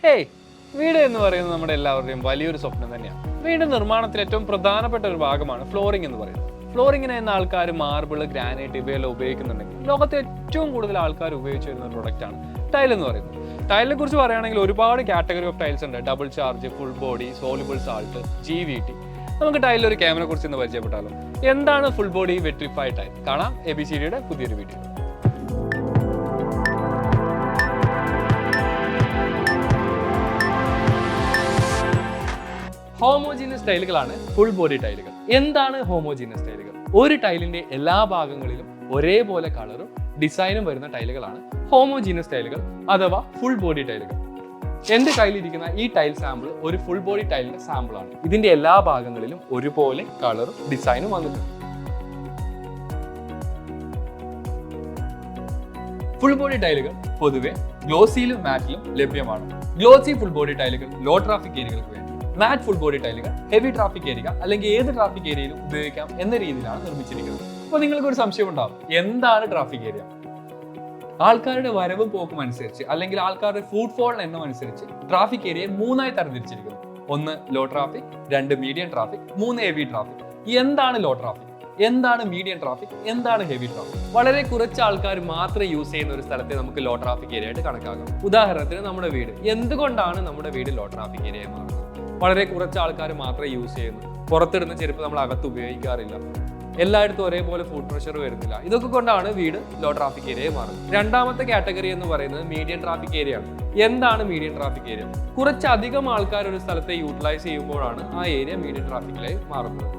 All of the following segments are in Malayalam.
ഹേയ്, വീട് എന്ന് പറയുന്നത് നമ്മുടെ എല്ലാവരുടെയും വലിയൊരു സ്വപ്നം തന്നെയാണ്. വീട് നിർമ്മാണത്തിൽ ഏറ്റവും പ്രധാനപ്പെട്ട ഒരു ഭാഗമാണ് ഫ്ലോറിംഗ് എന്ന് പറയുന്നത്. ഫ്ലോറിങ്ങിന് എന്ന ആൾക്കാർ മാർബിൾ, ഗ്രാനൈറ്റ് ഇവയെല്ലാം ഉപയോഗിക്കുന്നുണ്ടെങ്കിൽ ലോകത്തെ ഏറ്റവും കൂടുതൽ ആൾക്കാർ ഉപയോഗിച്ച് വരുന്ന ഒരു പ്രൊഡക്റ്റാണ് ടൈൽ എന്ന് പറയുന്നത്. ടൈലിനെ കുറിച്ച് പറയുകയാണെങ്കിൽ ഒരുപാട് കാറ്റഗറി ഓഫ് ടൈൽസ് ഉണ്ട്. Double charge, full body, soluble salt, GVT. നമുക്ക് ടൈലിൽ ഒരു ക്യാമറയെ കുറിച്ച് ഇന്ന് പരിചയപ്പെട്ടാലോ. എന്താണ് ഫുൾ ബോഡി വിട്രിഫൈഡ് ടൈൽ? കാണാം ABCDയുടെ പുതിയൊരു വീഡിയോ. ഹോമോജീനിയസ് ടൈലുകളാണ് ഫുൾ ബോഡി ടൈലുകൾ. എന്താണ് ഹോമോജീനിയസ് ടൈലുകൾ? ഒരു ടൈലിന്റെ എല്ലാ ഭാഗങ്ങളിലും ഒരേപോലെ കളറും ഡിസൈനും വരുന്ന ടൈലുകളാണ് ഹോമോജീനിയസ് ടൈലുകൾ അഥവാ ഫുൾ ബോഡി ടൈലുകൾ. എന്റെ കയ്യിലിരിക്കുന്ന ഈ ടൈൽ സാമ്പിൾ ഒരു ഫുൾ ബോഡി ടൈലിന്റെ സാമ്പിൾ ആണ്. ഇതിന്റെ എല്ലാ ഭാഗങ്ങളിലും ഒരുപോലെ കളറും ഡിസൈനും വന്നിട്ടുണ്ട്. ഫുൾ ബോഡി ടൈലുകൾ പൊതുവെ ഗ്ലോസിയിലും മാറ്റിലും ലഭ്യമാണ്. ഗ്ലോസി ഫുൾ ബോഡി ടൈലുകൾ ലോ ട്രാഫിക് ഏരിയകൾക്ക് വേണ്ടി, മാറ്റ് ഫുൾ ബോഡി ടൈലുകൾ ഹെവി ട്രാഫിക് ഏരിയ അല്ലെങ്കിൽ ഏത് ട്രാഫിക് ഏരിയയിലും ഉപയോഗിക്കാം എന്ന രീതിയിലാണ് നിർമ്മിച്ചിരിക്കുന്നത്. അപ്പോൾ നിങ്ങൾക്ക് ഒരു സംശയം ഉണ്ടാവും, എന്താണ് ട്രാഫിക് ഏരിയ? ആൾക്കാരുടെ വരവും പോക്കും അനുസരിച്ച് അല്ലെങ്കിൽ ആൾക്കാരുടെ ഫുട് ഫോൾ എണ്ണം അനുസരിച്ച് ട്രാഫിക് ഏരിയയെ മൂന്നായി തരംതിരിച്ചിരിക്കുന്നു. 1 low traffic, 2 medium traffic, 3 heavy traffic. എന്താണ് ലോ ട്രാഫിക്? എന്താണ് മീഡിയം ട്രാഫിക്? എന്താണ് ഹെവി ട്രാഫിക്? വളരെ കുറച്ച് ആൾക്കാർ മാത്രം യൂസ് ചെയ്യുന്ന ഒരു സ്ഥലത്തെ നമുക്ക് ലോ ട്രാഫിക് ഏരിയ ആയിട്ട് കണക്കാക്കാം. ഉദാഹരണത്തിന് നമ്മുടെ വീട്. എന്തുകൊണ്ടാണ് നമ്മുടെ വീട് ലോ ട്രാഫിക് ഏരിയ മാറുന്നത്? വളരെ കുറച്ച് ആൾക്കാർ മാത്രമേ യൂസ് ചെയ്യുന്നു. പുറത്തിടുന്ന ചെരുപ്പ് നമ്മൾ അകത്ത് ഉപയോഗിക്കാറില്ല. എല്ലായിടത്തും ഒരേപോലെ ഫുഡ് പ്രഷർ വരുന്നില്ല. ഇതൊക്കെ കൊണ്ടാണ് വീട് ലോ ട്രാഫിക് ഏരിയ മാറുന്നത്. രണ്ടാമത്തെ കാറ്റഗറി എന്ന് പറയുന്നത് മീഡിയം ട്രാഫിക് ഏരിയ ആണ്. എന്താണ് മീഡിയം ട്രാഫിക് ഏരിയ? കുറച്ചധികം ആൾക്കാർ ഒരു സ്ഥലത്തെ യൂട്ടിലൈസ് ചെയ്യുമ്പോഴാണ് ആ ഏരിയ മീഡിയം ട്രാഫിക്കിലായി മാറുന്നത്.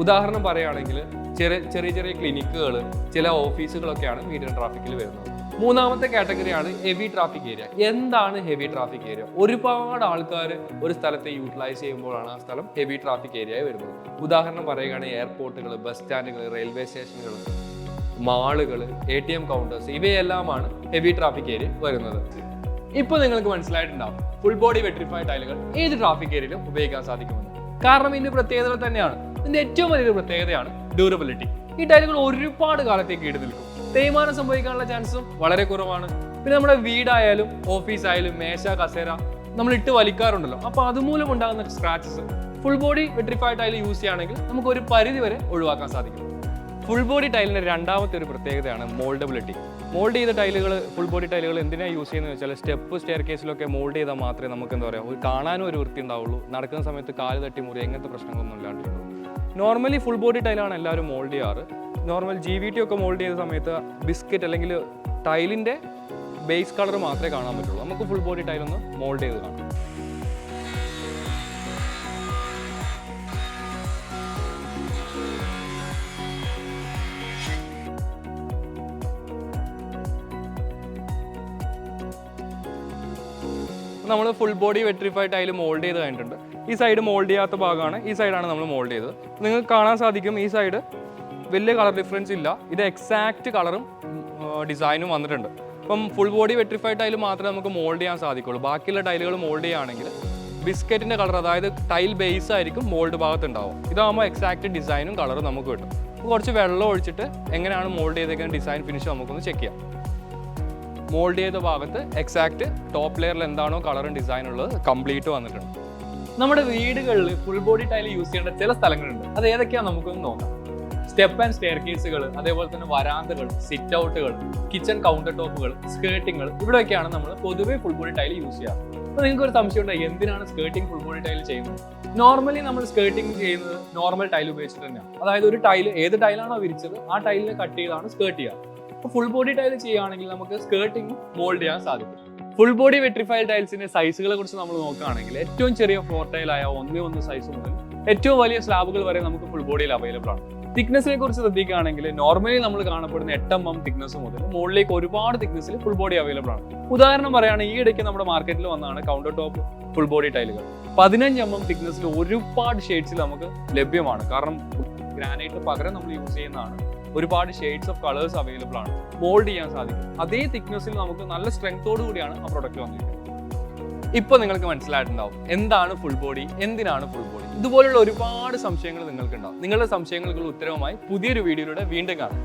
ഉദാഹരണം പറയുകയാണെങ്കിൽ ചെറിയ ചെറിയ ക്ലിനിക്കുകൾ, ചില ഓഫീസുകളൊക്കെയാണ് മീഡിയം ട്രാഫിക്കിൽ വരുന്നത്. മൂന്നാമത്തെ കാറ്റഗറിയാണ് ഹെവി ട്രാഫിക് ഏരിയ. എന്താണ് ഹെവി ട്രാഫിക് ഏരിയ? ഒരുപാട് ആൾക്കാർ ഒരു സ്ഥലത്തെ യൂട്ടിലൈസ് ചെയ്യുമ്പോഴാണ് ആ സ്ഥലം ഹെവി ട്രാഫിക് ഏരിയ വരുന്നത്. ഉദാഹരണം പറയുകയാണെങ്കിൽ എയർപോർട്ടുകൾ, ബസ് സ്റ്റാൻഡുകൾ, റെയിൽവേ സ്റ്റേഷനുകൾ, മാളുകൾ, ATM കൗണ്ടേഴ്സ് ഇവയെല്ലാമാണ് ഹെവി ട്രാഫിക് ഏരിയ വരുന്നത്. ഇപ്പോൾ നിങ്ങൾക്ക് മനസ്സിലായിട്ടുണ്ടാവും ഫുൾ ബോഡി വിട്രിഫൈഡ് ടൈലുകൾ ഏത് ട്രാഫിക് ഏരിയയിലും ഉപയോഗിക്കാൻ സാധിക്കുമെന്ന്. കാരണം ഇതിന്റെ പ്രത്യേകത തന്നെയാണ്. ഇതിന്റെ ഏറ്റവും വലിയൊരു പ്രത്യേകതയാണ് ഡ്യൂറബിലിറ്റി. ഈ ടൈലുകൾ ഒരുപാട് കാലത്തേക്ക് ഈട് നിൽക്കും. തേയ്മാനം സംഭവിക്കാനുള്ള ചാൻസും വളരെ കുറവാണ്. പിന്നെ നമ്മുടെ വീടായാലും ഓഫീസായാലും മേശ, കസേര നമ്മൾ ഇട്ട് വലിക്കാറുണ്ടല്ലോ, അപ്പോൾ അതുമൂലം ഉണ്ടാകുന്ന scratches full body vitrified tile use ചെയ്യുകയാണെങ്കിൽ നമുക്ക് ഒരു പരിധി വരെ ഒഴിവാക്കാൻ സാധിക്കും. ഫുൾ ബോഡി ടൈലിന്റെ രണ്ടാമത്തെ ഒരു പ്രത്യേകതയാണ് മോൾഡബിലിറ്റി. മോൾഡ് ചെയ്ത ടൈലുകൾ, ഫുൾ ബോഡി ടൈലുകൾ എന്തിനാണ് യൂസ് ചെയ്യുന്നത് വെച്ചാൽ സ്റ്റെപ്പ്, സ്റ്റെയർ കേസിലൊക്കെ മോൾഡ് ചെയ്താൽ മാത്രമേ നമുക്ക് എന്താ പറയുക, കാണാനും ഒരു വൃത്തി ഉണ്ടാവുള്ളൂ. നടക്കുന്ന സമയത്ത് കാല് തട്ടി മുറി അങ്ങനത്തെ പ്രശ്നങ്ങളൊന്നും ഇല്ലാണ്ടിരിക്കും. നോർമലി ഫുൾ ബോഡി ടൈലാണ് എല്ലാവരും മോൾഡ് ചെയ്യാറ്. നോർമൽ GVT ഒക്കെ മോൾഡ് ചെയ്ത സമയത്ത് ബിസ്ക്കറ്റ് അല്ലെങ്കിൽ ടൈലിൻ്റെ ബേസ് കളർ മാത്രമേ കാണാൻ പറ്റുള്ളൂ. നമുക്ക് ഫുൾ ബോഡി ടൈലൊന്ന് മോൾഡ് ചെയ്ത് കാണാം. നമ്മൾ full body vitrified tile mould ചെയ്ത് കഴിഞ്ഞിട്ടുണ്ട്. ഈ സൈഡ് മോൾഡ് ചെയ്യാത്ത ഭാഗമാണ്, ഈ സൈഡാണ് നമ്മൾ മോൾഡ് ചെയ്തത്. നിങ്ങൾക്ക് കാണാൻ സാധിക്കും ഈ സൈഡ് വലിയ കളർ ഡിഫറൻസ് ഇല്ല. ഇത് എക്സാക്റ്റ് കളറും ഡിസൈനും വന്നിട്ടുണ്ട്. അപ്പം ഫുൾ ബോഡി വെട്രിഫൈഡ് ടൈൽ മാത്രമേ നമുക്ക് മോൾഡ് ചെയ്യാൻ സാധിക്കുള്ളൂ. ബാക്കിയുള്ള ടൈലുകൾ മോൾഡ് ചെയ്യുകയാണെങ്കിൽ ബിസ്ക്കറ്റിൻ്റെ കളർ, അതായത് ടൈൽ ബേസ് ആയിരിക്കും മോൾഡ് ഭാഗത്ത് ഉണ്ടാവും. ഇതാകുമ്പോൾ എക്സാക്റ്റ് ഡിസൈനും കളറും നമുക്ക് കിട്ടും. കുറച്ച് വെള്ളം ഒഴിച്ചിട്ട് എങ്ങനെയാണ് മോൾഡ് ചെയ്തേക്കുന്ന ഡിസൈൻ ഫിനിഷ് നമുക്കൊന്ന് ചെക്ക് ചെയ്യാം. മോൾഡ് ചെയ്ത ഭാഗത്ത് എക്സാക്റ്റ് ടോപ്പ് ലെയറിൽ എന്താണോ കളറും ഡിസൈൻ ഉള്ളത് കംപ്ലീറ്റ് വന്നിട്ടുണ്ട്. നമ്മുടെ വീടുകളിൽ ഫുൾ ബോഡി ടൈൽ യൂസ് ചെയ്യേണ്ട ചില സ്ഥലങ്ങളുണ്ട്. അത് ഏതൊക്കെയാണെന്ന് നമുക്കൊന്ന് നോക്കാം. സ്റ്റെപ്പ് ആൻഡ് സ്റ്റെയർ കേസുകൾ, അതേപോലെ തന്നെ വരാന്തകൾ, സിറ്റ് ഔട്ടുകൾ, കിച്ചൺ കൗണ്ടർ ടോപ്പുകൾ, സ്കേർട്ടിങ്ങൾ, ഇവിടെയൊക്കെയാണ് നമ്മൾ പൊതുവെ ഫുൾ ബോഡി ടൈൽ യൂസ് ചെയ്യാറ്. അപ്പോൾ നിങ്ങൾക്ക് ഒരു സംശയം ഉണ്ടായി, എന്തിനാണ് സ്കേർട്ടിങ് ഫുൾ ബോഡി ടൈൽ ചെയ്യുന്നത്? നോർമലി നമ്മൾ സ്കേർട്ടിങ് ചെയ്യുന്നത് നോർമൽ ടൈൽ ഉപയോഗിച്ചിട്ട് തന്നെയാണ്. അതായത് ഒരു ടൈൽ, ഏത് ടൈലാണോ വിരിച്ചത് ആ ടൈലിനെ കട്ട് ചെയ്താണ് സ്കേർട്ട് ചെയ്യുക. അപ്പോൾ ഫുൾ ബോഡി ടൈൽ ചെയ്യുകയാണെങ്കിൽ നമുക്ക് സ്കേർട്ടിങ് മോൾഡ് ചെയ്യാൻ സാധിക്കും. ഫുൾ ബോഡി വെട്രിഫൈഡ് ടൈൽസിന്റെ സൈസുകളെ കുറിച്ച് നമ്മൾ നോക്കുകയാണെങ്കിൽ ഏറ്റവും ചെറിയ ഫ്ലോർ ടൈലായ 1:1 സൈസ് മുതൽ ഏറ്റവും വലിയ സ്ലാബുകൾ വരെ നമുക്ക് ഫുൾ ബോഡിയിൽ അവൈലബിൾ ആണ്. തിക്നെസ്സിനെ കുറിച്ച് ശ്രദ്ധിക്കുകയാണെങ്കിൽ നോർമലി നമ്മൾ കാണപ്പെടുന്ന 8 mm തിക്നെസ് മുതൽ മുകളിലേക്ക് ഒരുപാട് തിക്നെസ്സിൽ ഫുൾ ബോഡി അവൈലബിൾ ആണ്. ഉദാഹരണം പറയുകയാണെങ്കിൽ ഈ ഇടയ്ക്ക് നമ്മുടെ മാർക്കറ്റിൽ വന്നതാണ് കൗണ്ടർ ടോപ്പ് ഫുൾ ബോഡി ടൈലുകൾ. 15 mm തിക്നെസ്സിൽ ഒരുപാട് ഷെയ്ഡ്സിൽ നമുക്ക് ലഭ്യമാണ്. കാരണം ഗ്രാനൈറ്റ് പകരം നമ്മൾ യൂസ് ചെയ്യുന്നതാണ്. ഒരുപാട് ഷെയ്ഡ്സ് ഓഫ് കളേഴ്സ് അവൈലബിൾ ആണ്. മോൾഡ് ചെയ്യാൻ സാധിക്കും. അതേ തിക്നെസ്സിൽ നമുക്ക് നല്ല സ്ട്രെങ്തോടു കൂടിയാണ് ആ പ്രൊഡക്റ്റ് വന്നിരിക്കുന്നത്. ഇപ്പോൾ നിങ്ങൾക്ക് മനസ്സിലായിട്ടുണ്ടാവും എന്താണ് ഫുൾ ബോഡി, എന്തിനാണ് ഫുൾ ബോഡി. ഇതുപോലുള്ള ഒരുപാട് സംശയങ്ങൾ നിങ്ങൾക്കുണ്ടാവും. നിങ്ങളുടെ സംശയങ്ങൾക്കുള്ള ഉത്തരവുമായി പുതിയൊരു വീഡിയോയിലൂടെ വീണ്ടും കാണാം.